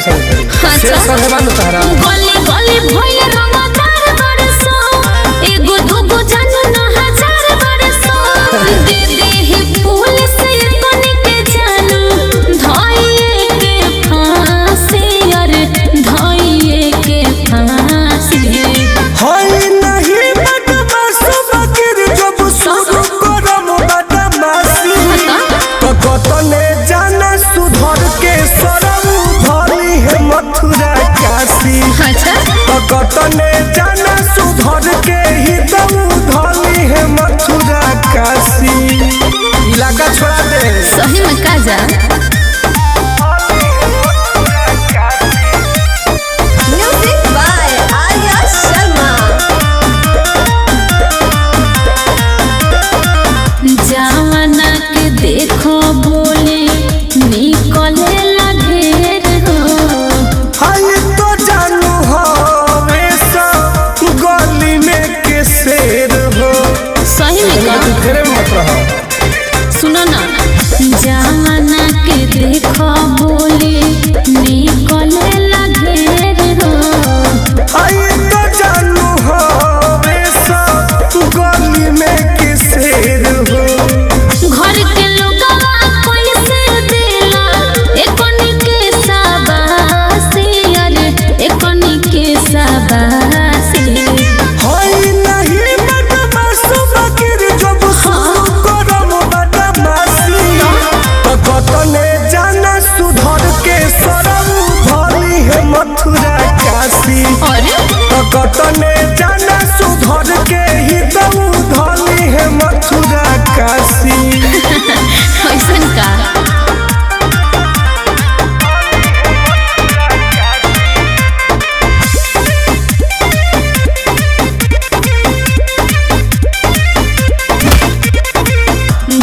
Tension से संगे बांध तहरा गली गली भइल रंगदार बरसो एगो दूगो जानू न हजार बरसो दे दे ही पुलिस कोनी के जानू धइए के फांसी अरे धइए के फांसी होई नहीं बदमाश बकर जब शुरू करम बदमाशी तो कतने जाना सुधर के सरम भली है मथुरा काशी अच्छा तो कतने जाना सुधर के ही दम धली है मथुरा काशी इलाका छोड़ा दे सही में का जा Music by Arya Sharma. जवाना के देखो बोले निकले ढेर हो हाय तो जानू हो वैसा गली में के शेर हो सही में का तेरे मत रहो सुनो ना जवाना के देखो बोले निकले ढेर हो हाय तो जानू हो वैसा गली में के शेर हो घर के लोगवा कैसे देला एकोनी के शाबाशी अरे एकोनी के शाबाशी हाय नहीं बदमाश बकर जब शुरू करम बदमाशी तो कतने जाना सुधर के सरम भली है मथुरा काशी अरे तो कतने जाना सुधर के ही दम धली है मथुरा काशी कैसन का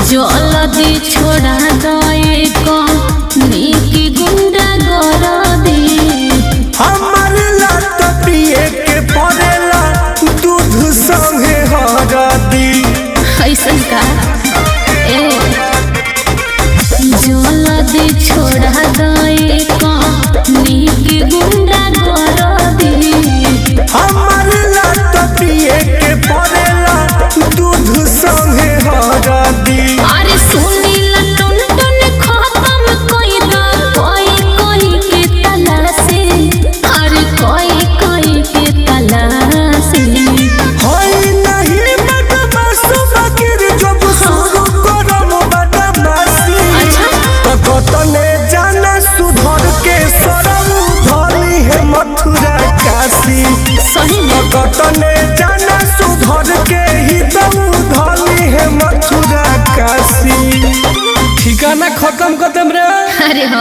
जल्दी छोड़ा गए को नीकी गुंडा कर दे हमार लात पिए के पड़ेला दूध संगे हरदी कैसन का ए जल्दी छोड़ा गए को नीकी गुंडा कर दे हमार लात पिए के पड़ेला दूध संगे हरदी अरे सुनी लटन टन खत्म कोई दा कोई के तलाशे अरे कोई के तलाशे हाय नहीं बदमाश बकर जब शुरू करम बदमाशी अच्छा तो कतने जाना सुधर के सरम धली है मथुरा काशी सही में कतने जाना सुधर के ही दम धली है मथुरा काशी ठिकाना खत्म कर दम रे अरे हाँ